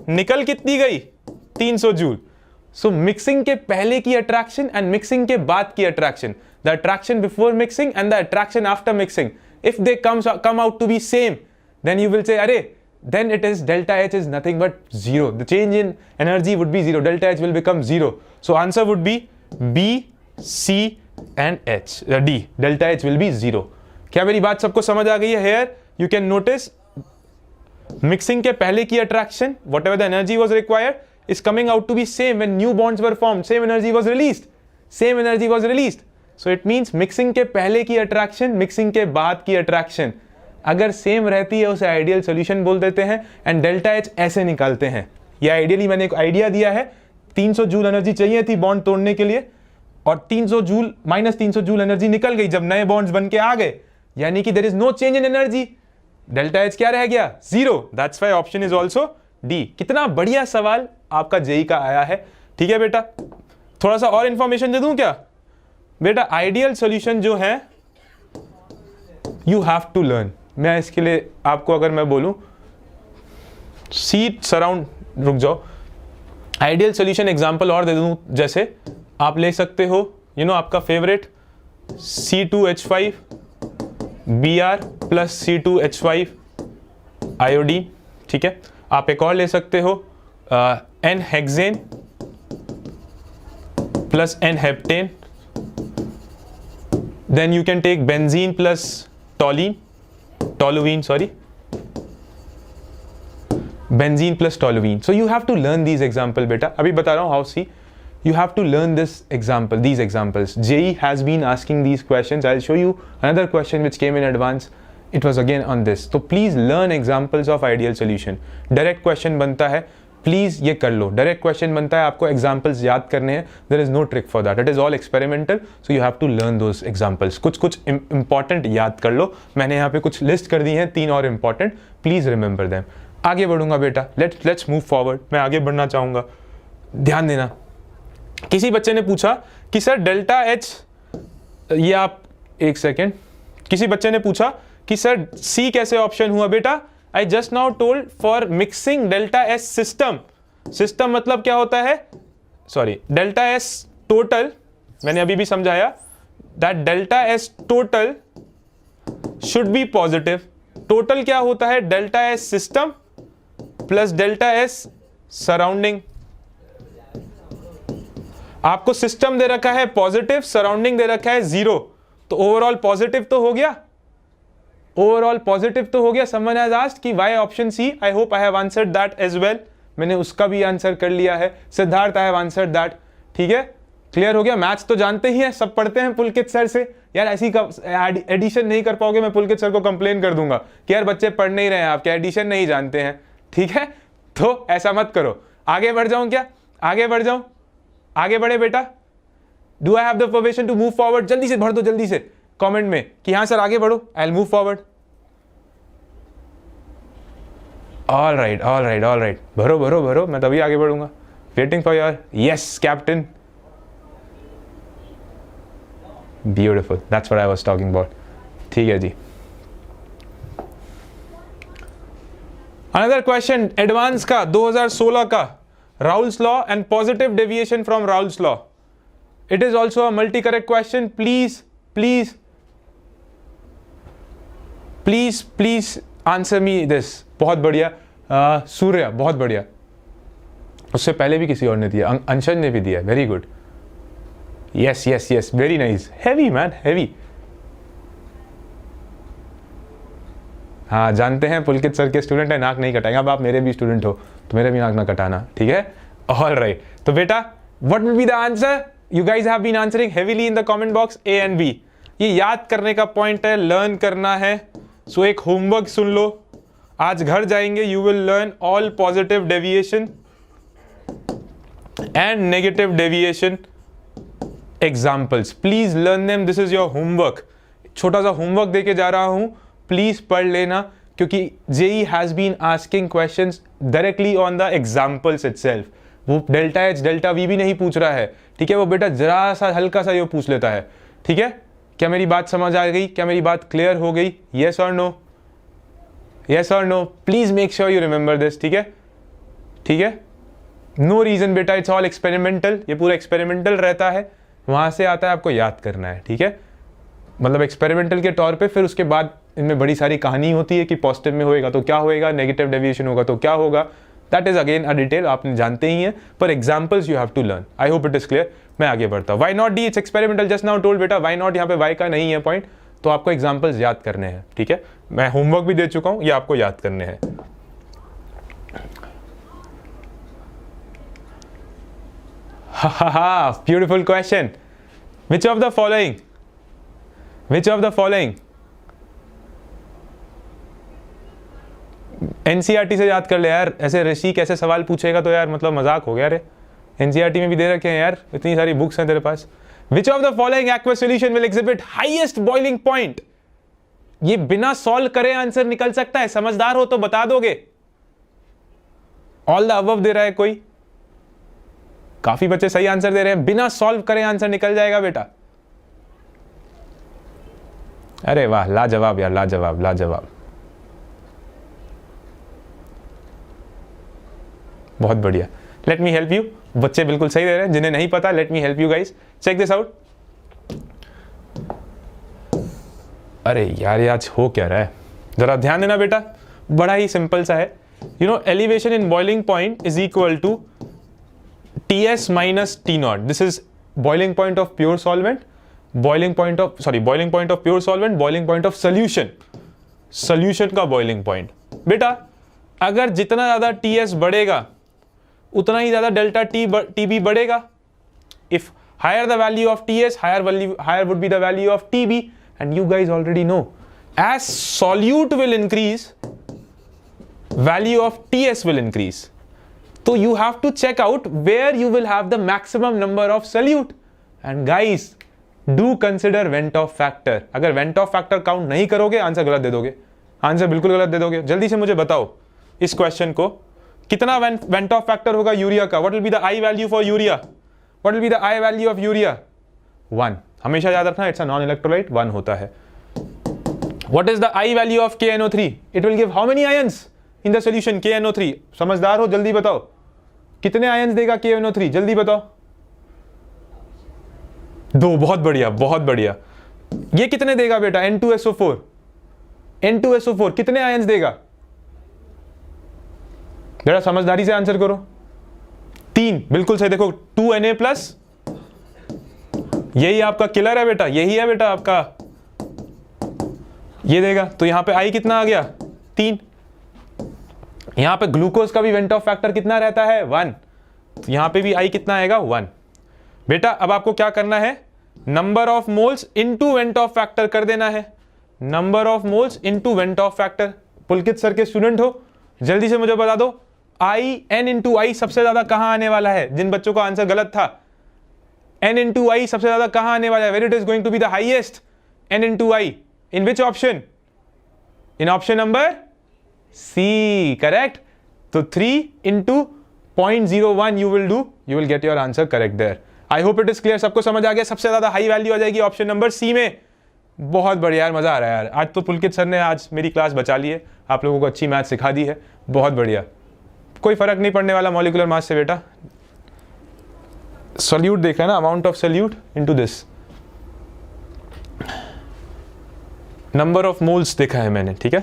निकल कितनी गई? 300 जूल। सो मिक्सिंग के पहले की अट्रैक्शन एंड मिक्सिंग के बाद की attraction, the attraction before mixing and the attraction after mixing, if they come out to be same, then you will say, अरे then it is delta H is nothing but 0. The change in energy would be 0. Delta H will become 0. So answer would be B, C and H. D. Delta H will be 0. क्या मेरी बात सबको समझ आ गई है? Here you can notice mixing के पहले की attraction, whatever the energy was required, is coming out to be same when new bonds were formed. Same energy was released. Same energy was released. So it means mixing के पहले की attraction, mixing के बाद की attraction अगर सेम रहती है उसे आइडियल सोल्यूशन बोल देते हैं एंड डेल्टा एच ऐसे निकालते हैं। ये आइडियली मैंने एक आइडिया दिया है, 300 जूल एनर्जी चाहिए थी बॉन्ड तोड़ने के लिए और 300 जूल माइनस 300 जूल एनर्जी निकल गई जब नए बॉन्ड्स बन के आ गए, यानी कि there is no change in energy, delta H क्या रह गया? 0। That's why option is also D. कितना बढ़िया सवाल आपका जेई का आया है, ठीक है बेटा। थोड़ा सा और इंफॉर्मेशन दे दूं क्या बेटा? आइडियल सोल्यूशन जो है यू हैव टू लर्न। मैं इसके लिए आपको अगर मैं बोलूं सीट सराउंड, रुक जाओ, आइडियल सोल्यूशन एग्जांपल और दे दूं, जैसे आप ले सकते हो, यू नो, आपका favourite C2H5 Br plus C2H5 iodine, ठीक है। आप एक और ले सकते हो N hexane plus N heptane, then you can take benzene plus toluene, sorry, benzene plus toluene. So you have to learn these example beta. अभी बता रहा हूँ how. See, you have to learn this example, these examples. JEE has been asking these questions. I'll show you another question which came in advance. It was again on this. So please learn examples of ideal solution. Direct question बनता है, प्लीज ये कर लो। डायरेक्ट क्वेश्चन बनता है, आपको एग्जाम्पल्स याद करने हैं, there is no trick for that, it is all experimental, so you have to learn those examples. कुछ इंपॉर्टेंट याद कर लो, मैंने यहाँ पे कुछ लिस्ट कर दी हैं, 3 और इंपॉर्टेंट, प्लीज रिमेंबर देम। आगे बढ़ूंगा बेटा, लेट्स मूव फॉरवर्ड, मैं आगे बढ़ना चाहूंगा, ध्यान देना। किसी बच्चे ने पूछा कि सर डेल्टा एच, ये आप एक सेकेंड, किसी बच्चे ने पूछा कि सर सी कैसे ऑप्शन हुआ? बेटा I just now told for mixing delta S system मतलब क्या होता है? सॉरी, डेल्टा S total मैंने अभी भी समझाया that delta S total should be positive. Total क्या होता है? Delta S system plus delta S surrounding. आपको सिस्टम दे रखा है पॉजिटिव, सराउंडिंग दे रखा है 0, तो ओवरऑल पॉजिटिव तो हो गया, ओवरऑल पॉजिटिव तो हो गया। समवन हैज आस्क्ड कि why option C, I hope I have answered that as well. मैंने उसका भी आंसर कर लिया है। Siddharth, I have answered that. ठीक है, क्लियर हो गया। मैथ्स तो जानते ही हैं, सब पढ़ते हैं पुलकित सर से। यार ऐसी एडिशन नहीं कर पाओगे, मैं पुलकित सर को कंप्लेन कर दूंगा कि यार बच्चे पढ़ नहीं रहे हैं, आपके एडिशन नहीं जानते हैं। ठीक है, तो ऐसा मत करो। आगे बढ़ जाऊं क्या? आगे बढ़ जाऊं? आगे बढ़े बेटा? Do I have the permission to move forward? जल्दी से भर दो, जल्दी से कमेंट में कि हाँ सर आगे बढ़ो, I will move forward. All right, all right, all right, भरो भरो भरो, मैं तभी आगे बढ़ूंगा। Waiting for your yes captain. Beautiful, that's what I was talking about. ठीक है जी। अनदर क्वेश्चन एडवांस का 2016 का, Raoult's law and positive deviation from Raoult's law. It is also a multi correct question. Please please please please answer me this. बहुत बढ़िया सूर्या, बहुत बढ़िया। उससे पहले भी किसी और ने दिया, अंशन ने भी दिया। Very good, yes yes yes, very nice. Heavy man, heavy. हाँ जानते हैं पुलकित सर के स्टूडेंट है, नाक नहीं कटाएंगे। अब आप मेरे भी स्टूडेंट हो तो मेरे भी नाक ना कटाना, ठीक है? ऑल राइट, तो बेटा what will be the answer? You guys have been answering heavily in the comment box, A and B. ये याद करने का पॉइंट है, लर्न करना है। सो एक होमवर्क सुन लो, आज घर जाएंगे, you will learn all positive deviation and negative deviation examples. Please learn them, this is your homework. छोटा सा होमवर्क देके जा रहा हूं, प्लीज पढ़ लेना, क्योंकि JEE has been asking questions directly on the examples itself. वो डेल्टा एच डेल्टा वी भी नहीं पूछ रहा है, ठीक है? वो बेटा जरा सा हल्का सा ये पूछ लेता है, ठीक है? क्या मेरी बात समझ आ गई? क्या मेरी बात क्लियर हो गई? येस और नो? येस और no? Please make sure you remember this, ठीक है? ठीक है, नो रीजन बेटा, इट्स ऑल एक्सपेरिमेंटल। ये पूरा एक्सपेरिमेंटल रहता है, वहां से आता है, आपको याद करना है, ठीक है? मतलब एक्सपेरिमेंटल के तौर पे, फिर उसके बाद इनमें बड़ी सारी कहानी होती है कि पॉजिटिव में होएगा तो क्या होएगा, नेगेटिव डेविएशन होगा तो क्या होगा। That is again a detail, आपने जानते ही हैं, पर examples you have to learn. I hope it is clear. मैं आगे बढ़ता हूँ। Why not D, it's experimental, just now told बेटा। वाई नॉट यहाँ पे वाई का नहीं है पॉइंट, तो आपको एग्जाम्पल्स याद करने हैं, ठीक है? मैं होमवर्क भी दे चुका हूँ, ये आपको याद करने हैं। हा, beautiful question. Which of the following, which of the following NCERT से याद कर ले यार। ऐसे ऋषि कैसे सवाल पूछेगा तो यार मतलब मजाक हो गया रे। एनसीईआरटी में भी दे रखे हैं यार, इतनी सारी बुक्स हैं तेरे पास। Which of the following aqueous solution will exhibit highest boiling point? ये बिना सॉल्व करे आंसर निकल सकता है, समझदार हो तो बता दोगे। ऑल द अबव दे रहा है कोई, काफी बच्चे सही आंसर दे रहे हैं। बिना सॉल्व करे आंसर निकल जाएगा बेटा। अरे वाह, लाजवाब यार, लाजवाब लाजवाब, बहुत बढ़िया। Let me help you. बच्चे बिल्कुल सही दे रहे हैं, जिन्हें नहीं पता let me help you guys, check this out. अरे यार ये आज हो क्या रहा है, जरा ध्यान देना बेटा, बड़ा ही सिंपल सा है। You know elevation in boiling point is equal to Ts minus T nought. This is boiling point of pure solvent, boiling point of boiling point of pure solvent, boiling point of solution, solution का बॉइलिंग पॉइंट। बेटा अगर जितना ज्यादा Ts बढ़ेगा उतना ही ज्यादा डेल्टा Tb बढ़ेगा। If higher the value of Ts, higher would be the value of Tb, and you guys already no as solute will increase, value of Ts will increase. So you have to check out where you will have the maximum number of solute. And guys, do consider Vent-Off factor. अगर Vent-Off factor काउंट नहीं करोगे आंसर गलत दे दोगे, आंसर बिल्कुल गलत दे दोगे। जल्दी से मुझे बताओ इस क्वेश्चन को, कितना Vent-Off factor होगा यूरिया का? What will be the I value for urea? What will be the I value of urea? 1. हमेशा याद रखना, it's a non-electrolyte, 1 होता है। What is the I value of KNO3? It will give how many ions in the solution KNO3? समझदार हो जल्दी बताओ, कितने आयंस देगा KNO3? जल्दी बताओ। 2, बहुत बढ़िया बहुत बढ़िया। ये कितने देगा बेटा? N2SO4, N2SO4 कितने आयंस देगा? बेटा समझदारी से आंसर करो। 3, बिल्कुल सही। देखो 2Na+, यही आपका किलर है बेटा, यही है बेटा आपका, ये देगा। तो यहां पे I कितना आ गया? 3। यहां पे ग्लूकोज का भी वेंट ऑफ फैक्टर कितना रहता है? 1। तो यहां पे भी I कितना आएगा? 1। बेटा अब आपको क्या करना है? Number of moles into went Hoff factor कर देना है। Number of moles into went Hoff factor. Pulkit sir के स्टूडेंट हो, जल्दी से मुझे बता दो, N इंटू I सबसे ज्यादा कहां आने वाला है? जिन बच्चों का आंसर गलत था, N इंटू I सबसे ज्यादा कहां आने वाला है? Where it is going to be the highest? N into I in which option? In option number C, correct. तो 3 into 0.01 you will do, you will get your answer correct there. I hope it is clear, सबको समझ आ गया? सबसे ज्यादा हाई वैल्यू आ जाएगी ऑप्शन नंबर C में। बहुत बढ़िया यार, मजा आ रहा है यार। आज तो पुलकित सर ने आज मेरी क्लास बचा ली है, आप लोगों को अच्छी मैथ सिखा दी है, बहुत बढ़िया। कोई फर्क नहीं पड़ने वाला मॉलिक्यूलर मास से बेटा। सोल्यूट देखा है ना, amount of solute into this, number of moles देखा है मैंने, ठीक है।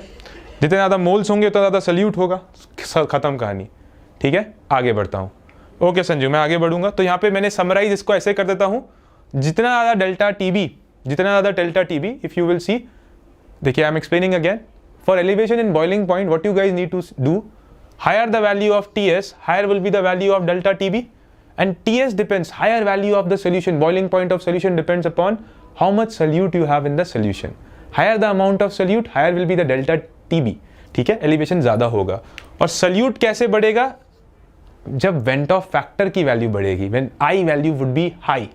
जितने ज्यादा मोल्स होंगे उतना ज्यादा सोल्यूट होगा, खत्म कहानी, ठीक है। आगे बढ़ता हूं। ओके संजू, मैं आगे बढ़ूंगा। तो यहाँ पे मैंने समराइज इसको ऐसे कर देता हूं, जितना ज्यादा delta TB, if you will see, देखिए I am explaining again, for elevation in boiling point what you guys need to do, higher the value of TS, higher will be the value of delta TB, and TS depends, higher value of the solution, boiling point of solution depends upon how much solute you have in the solution. Higher the amount of solute, higher will be the delta TB, ठीक है। एलिवेशन ज्यादा होगा। और solute कैसे बढ़ेगा? जब वेंट ऑफ फैक्टर की वैल्यू बढ़ेगी, when I value would be high,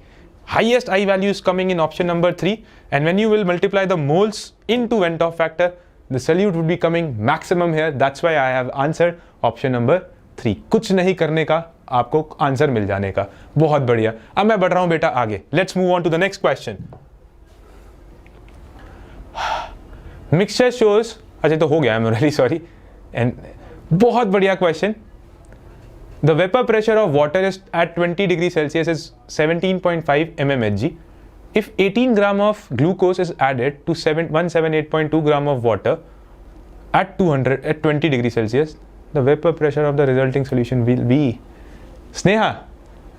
highest I value is coming in option number 3, and when you will multiply the moles into vent of factor, the solute would be coming maximum here. That's why I have answered option number 3. कुछ नहीं करने का, आपको आंसर मिल जाने का। बहुत बढ़िया। अब मैं बढ़ रहा हूं बेटा आगे। Let's move on to the next question. Mixture shows, अच्छा तो हो गया, I'm really sorry. And बहुत बढ़िया question. The vapor pressure of water is at 20 degrees Celsius is 17.5 mmHg. If 18 gram of glucose is added to 178.2 gram of water at 20 degrees Celsius, the vapor pressure of the resulting solution will be. Sneha,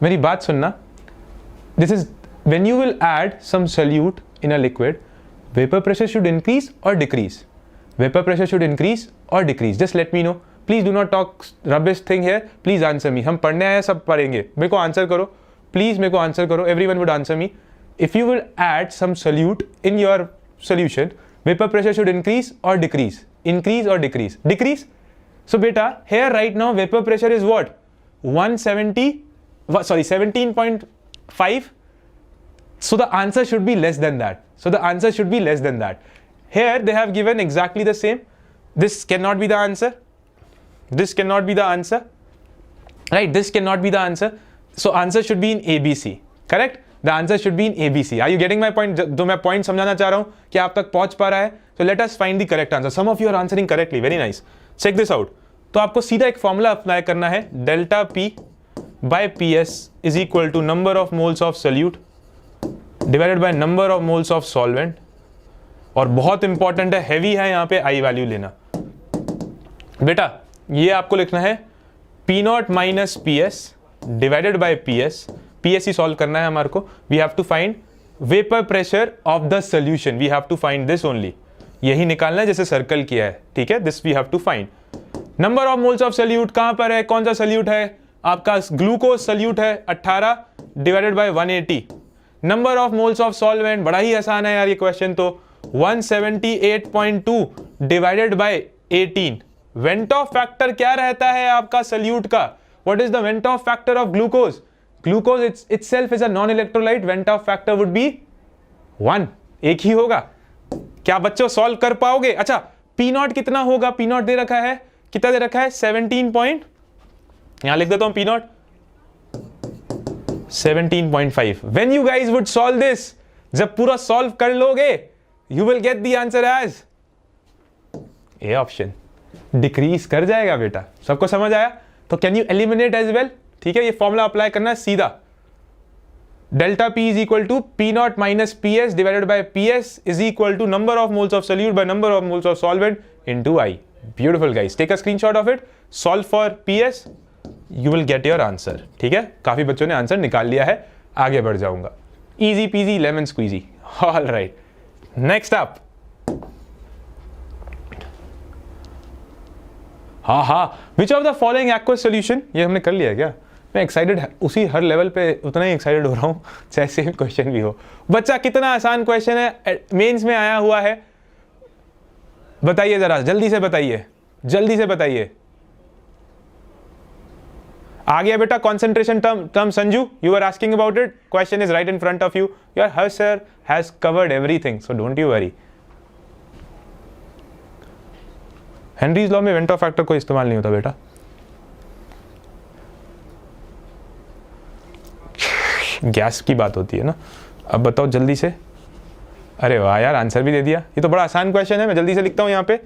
मेरी बात सुनना. This is when you will add some solute in a liquid, vapor pressure should increase or decrease. Vapor pressure should increase or decrease. Just let me know. Please do not talk rubbish thing here. Please answer me. हम पढ़ने आए, सब पढ़ेंगे. मेरे को आंसर करो. Please मेरे को आंसर करो. Everyone would answer me. If you will add some solute in your solution, vapor pressure should increase or decrease? Increase or decrease? Decrease. So beta, here right now vapor pressure is what? 17.5. So the answer should be less than that. Here they have given exactly the same. This cannot be the answer. This cannot be the answer. Right? This cannot be the answer. So answer should be in ABC. Correct? The answer should be in ABC. Are you getting my point? जो मैं point समझाना चाह रहा हूँ कि आप तक पहुंच पा रहा है? So let us find the correct answer. Some of you are answering correctly. Very nice. Check this out. तो आपको सीधा एक फॉर्मूला अप्लाई करना है, delta P by PS is equal to number of moles of solute divided by number of moles of solvent. और बहुत इंपॉर्टेंट है, हैवी है यहाँ पे I वैल्यू लेना। बेटा ये आपको लिखना है P0 minus PS divided by PS. PS ही सॉल्व करना है हमारे को. We have to find vapour pressure of the solution. We have to find this only. यही निकालना है जैसे सर्कल किया है, ठीक है. This we have to find. Number of moles of solute कहां पर है? कौन सा सोल्यूट है? आपका ग्लूकोज सोल्यूट है 18 divided by 180. Number of moles of solvent, बड़ा ही आसान है यार ये क्वेश्चन तो, 178.2 divided by 18. Went Hoff factor क्या रहता है आपका सोल्यूट का? What is the went Hoff factor of glucose? Glucose itself is a non-electrolyte. Vent of factor would be 1. एक ही होगा. क्या बच्चों सॉल्व कर पाओगे? अच्छा P0 कितना होगा? P0 दे रखा है, कितना दे रखा है? 17 पॉइंट, यहां लिख देता हूं P0 17.5. When you guys would solve this, जब पूरा सॉल्व कर लोगे, you will get the answer as A option. Decrease कर जाएगा बेटा. सबको समझ आया? तो can you eliminate as well? ठीक है, ये फॉर्मूला अप्लाई करना है सीधा. Delta P is equal to P not minus PS divided by PS is equal to number of moles of solute by number of moles of solvent into I. Beautiful guys, take a screenshot of it, solve for PS, you will get your answer. ठीक है, काफी बच्चों ने आंसर निकाल लिया है, आगे बढ़ जाऊंगा. Easy peasy lemon squeezy. All right, next up. हाँ, which of the following aqueous solution, ये हमने कर लिया है क्या? मैं एक्साइटेड उसी हर लेवल पे उतना ही एक्साइटेड हो रहा हूँ चाहे सेम क्वेश्चन भी हो. बच्चा कितना आसान क्वेश्चन है, मेंस में आया हुआ है, बताइए जरा, जल्दी से बताइए, जल्दी से बताइए. आ गया बेटा concentration term Sanju, you are asking about it, question is right in front of you. Your Harsh sir has covered everything, so don't you worry. Henry's law में वेंट ऑफ फैक्टर कोई इस्तेमाल नहीं होता बेटा. गैस की बात होती है ना. अब बताओ जल्दी से. अरे वाह यार, आंसर भी दे दिया. ये तो बड़ा आसान क्वेश्चन है, मैं जल्दी से लिखता हूं यहां पे.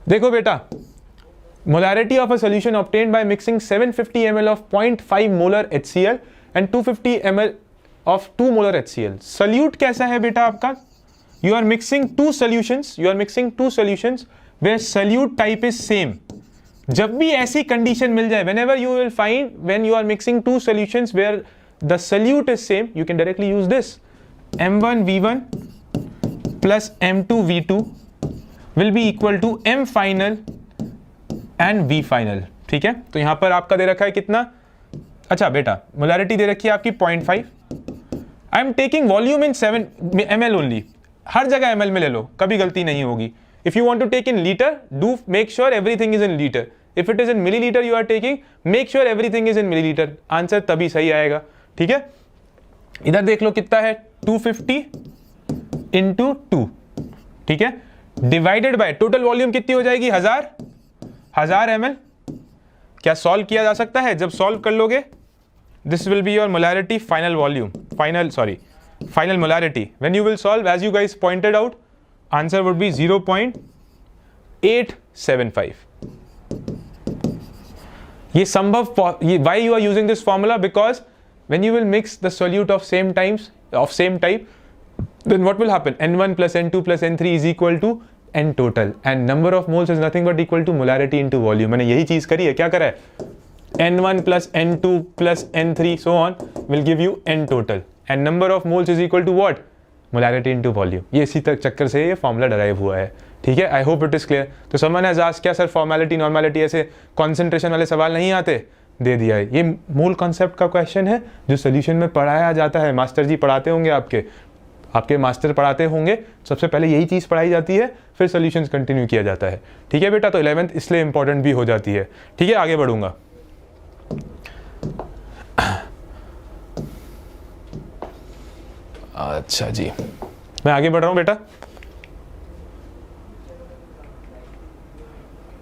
देखो बेटा, molarity of a solution obtained by mixing 750 ml of 0.5 molar HCl and 250 ml of 2 molar HCl. Solute कैसा है बेटा आपका? You are mixing two solutions where solute type is same. जब भी ऐसी कंडीशन मिल जाए, whenever you will find when you are mixing two solutions where the solute is same, you can directly use this. M1V1 plus M2V2 will be equal to M final and V final. ठीक है, तो यहां पर आपका दे रखा है कितना? अच्छा बेटा, मोलैरिटी दे रखी है आपकी 0.5. I am taking volume in 7 ml only. हर जगह ml में ले लो, कभी गलती नहीं होगी. If you want to take in liter, do make sure everything is in liter. If it is in milliliter you are taking, make sure everything is in milliliter. Answer तभी सही आएगा. ठीक है, इधर देख लो कितना है, 250 into 2. ठीक है, डिवाइडेड बाय टोटल वॉल्यूम कितनी हो जाएगी? 1000 ml. क्या सॉल्व किया जा सकता है? जब सॉल्व कर लोगे, this will be your molarity final volume, final molarity. When you will solve, as you guys pointed out, answer would be 0.875. ये संभव, why you are using this formula? Because when you will mix the solute of same type, then what will happen? N1 plus N2 plus N3 is equal to N total, and number of moles is nothing but equal to molarity into volume. मैंने यही चीज करी है, क्या करा है? N1 plus N2 plus N3 so on will give you N total, and number of moles is equal to what? Molarity into volume. ये इसी तक चक्कर से ये फॉर्मूला डराइव हुआ है. ठीक है, आई होप इट इज क्लियर. तो समवन हैज आस्क्ड, क्या सर फॉर्मेलिटी नॉर्मेलिटी ऐसे कॉन्सेंट्रेशन वाले सवाल नहीं आते? दे दिया है. ये मूल कॉन्सेप्ट का क्वेश्चन है जो सोल्यूशन में पढ़ाया जाता है. मास्टर जी पढ़ाते होंगे, आपके मास्टर पढ़ाते होंगे. सबसे पहले यही चीज़ पढ़ाई जाती है, फिर सोल्यूशंस कंटिन्यू किया जाता है. ठीक है बेटा, तो 11th इसलिए इंपॉर्टेंट भी हो जाती है. ठीक है, आगे बढ़ूंगा. अच्छा जी, मैं आगे बढ़ रहा हूं बेटा.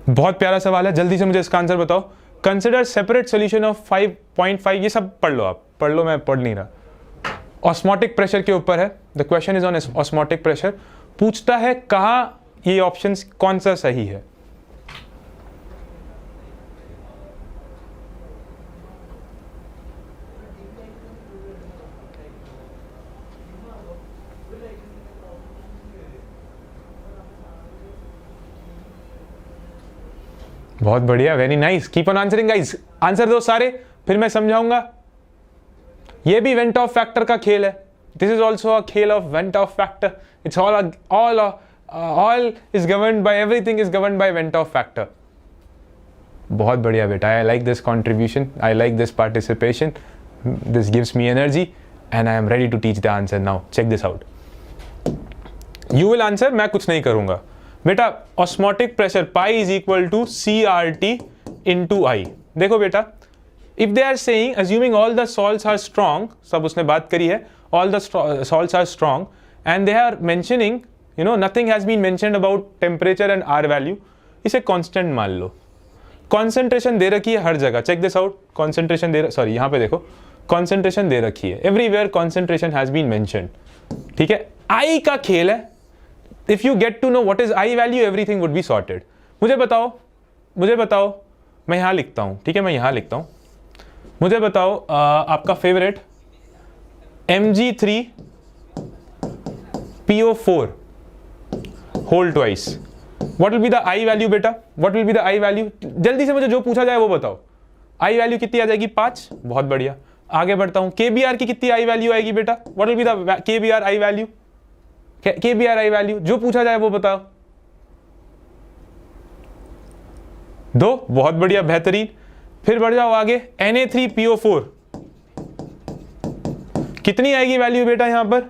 बहुत प्यारा सवाल है, जल्दी से मुझे इसका आंसर बताओ. Consider separate solution of 5.5. ये सब पढ़ लो, आप पढ़ लो, मैं पढ़ नहीं रहा. ऑस्मोटिक प्रेशर के ऊपर है. The question is on osmotic pressure. पूछता है कहां ये ऑप्शंस कौन सा सही है. बहुत बढ़िया, very nice, keep on answering guys. Answer दो सारे, फिर मैं समझाऊंगा. ये भी वेंट ऑफ फैक्टर का खेल है. दिस इज ऑल्सो अ खेल of van't Hoff factor. It's all is governed by, everything is governed by van't Hoff factor. बहुत बढ़िया बेटा, I like this contribution, I like this participation. This gives me energy and I am ready to teach the answer. Now check this out. You will answer, मैं कुछ नहीं करूंगा बेटा. Osmotic pressure pi is equal to CRT into I. देखो बेटा, if they are saying assuming all the salts are strong, सब उसने बात करी है, all the salts are strong and they are mentioning, you know, nothing has been mentioned about temperature and R value. इसे कांस्टेंट मान लो. कॉन्सेंट्रेशन दे रखी है हर जगह. Check this out. कॉन्सेंट्रेशन यहाँ पे देखो, कॉन्सेंट्रेशन दे रखी है. Everywhere concentration has been mentioned. ठीक है, I का खेल है. If you get to know what is I value, everything would be sorted. मुझे बताओ, मैं यहाँ लिखता हूँ. ठीक है, मैं यहाँ लिखता हूँ. मुझे बताओ आपका favourite Mg3PO4 whole twice. What will be the I value बेटा? What will be the I value? जल्दी से मुझे जो पूछा जाए वो बताओ. I value कितनी आ जाएगी? 5. बहुत बढ़िया. आगे बढ़ता हूं. KBr की कितनी I value आएगी बेटा? What will be the KBr I value? KBr I value जो पूछा जाए वो बताओ. 2. बहुत बढ़िया, बेहतरीन. फिर बढ़ जाओ आगे. Na3PO4 कितनी आएगी वैल्यू बेटा यहां पर?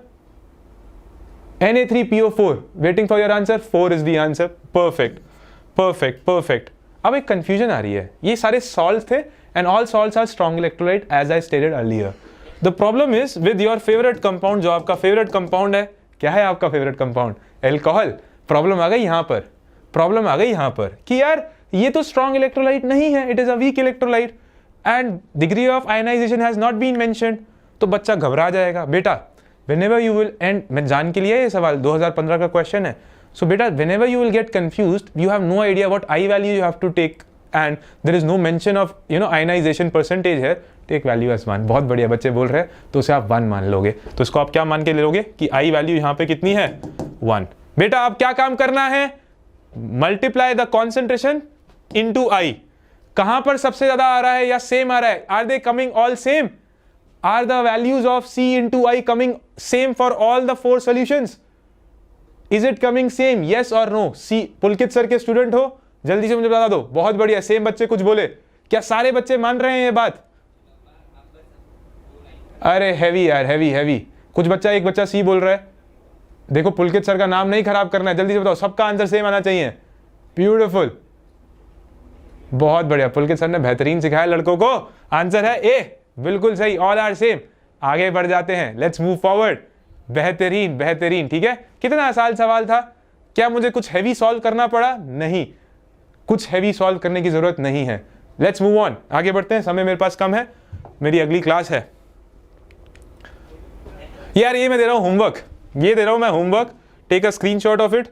Na3PO4 waiting for your answer. 4 is the answer. Perfect perfect perfect. अब एक कंफ्यूजन आ रही है. ये सारे सॉल्ट थे and all salts are strong electrolyte as I stated earlier. The problem is with your favourite compound. जो आपका फेवरेट कंपाउंड है, क्या है आपका फेवरेट कंपाउंड? एल्कोहल. प्रॉब्लम आ गई यहां पर. प्रॉब्लम आ गई यहां पर कि यार ये तो स्ट्रॉन्ग इलेक्ट्रोलाइट नहीं है. It is a weak electrolyte and degree of ionization has not been mentioned. तो बच्चा घबरा जाएगा. बेटा whenever you will, and मैं जान के लिए ये सवाल 2015 का क्वेश्चन है. So बेटा whenever you will get confused, you have no idea what I value you have to take and there is no mention of ionization percentage here. Take value as 1. बहुत बढ़िया, बच्चे बोल रहे हैं तो उसे आप 1 मान लोगे. तो इसको आप क्या मान के ले लोगे कि I value यहाँ पे कितनी है? 1. बेटा आप क्या काम करना है? Multiply the concentration into I. कहाँ पर सबसे ज्यादा आ रहा है या सेम आ रहा है? Are they coming all same? Are the values of C into I coming same for all the 4 solutions? Is it coming same? Yes or no? C. Pulkit sir के स्टूडेंट हो, जल्दी से मुझे बता दो. बहुत बढ़िया, सेम बच्चे कुछ बोले. क्या सारे बच्चे मान रहे हैं ये बात? अरे हैवी यार, हैवी हैवी. कुछ बच्चा, एक बच्चा C बोल रहा है. देखो पुलकित सर का नाम नहीं खराब करना है. जल्दी से बताओ, सबका आंसर सेम आना चाहिए. ब्यूटिफुल, बहुत बढ़िया. पुलकित सर ने बेहतरीन सिखाया लड़कों को. आंसर है ए. बिल्कुल सही. All are same. आगे बढ़ जाते हैं. Let's move forward. बेहतरीन बेहतरीन. ठीक है, कितना आसान सवाल था. क्या मुझे कुछ हैवी सॉल्व करना पड़ा? नहीं, कुछ हैवी सॉल्व करने की जरूरत नहीं है. Let's move on. आगे बढ़ते हैं, समय मेरे पास कम है, मेरी अगली क्लास है. यार ये मैं दे रहा हूं होमवर्क. ये दे रहा हूं मैं homework. Take a screenshot of it.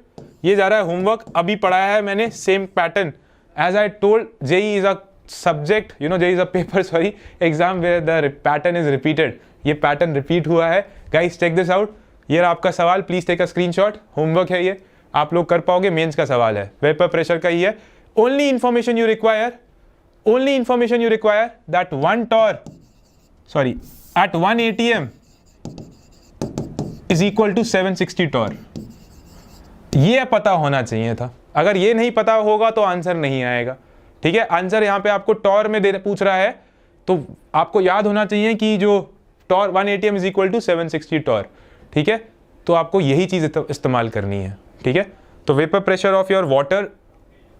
ये जा रहा है होमवर्क. अभी पढ़ाया है मैंने same pattern. As I told, JEE is a subject, JEE is a paper, sorry, exam where the pattern is repeated. ये पैटर्न रिपीट हुआ है. Guys check this out. ये आपका सवाल, please take a screenshot. Homework है ये, आप लोग कर पाओगे. मेंस का सवाल है, वेपर प्रेशर का ही है. Only information you require that 1 torr, sorry, at 1 atm is equal to 760 torr. ये पता होना चाहिए था. अगर ये नहीं पता होगा तो आंसर नहीं आएगा. ठीक है, आंसर यहाँ पे आपको टॉर में पूछ रहा है, तो आपको याद होना चाहिए कि जो torr 1 atm is equal to 760 torr. ठीक है, तो आपको यही चीज इस्तेमाल करनी है. ठीक है, तो vapour pressure of your water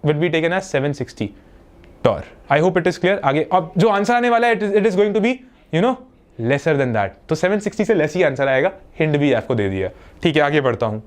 will be taken as 760 torr. I hope it is clear. आगे अब जो आंसर आने वाला है it is going to be lesser than that. तो 760 से लेस ही आंसर आएगा. हिंट भी आपको दे दिया. ठीक है, आगे बढ़ता हूं.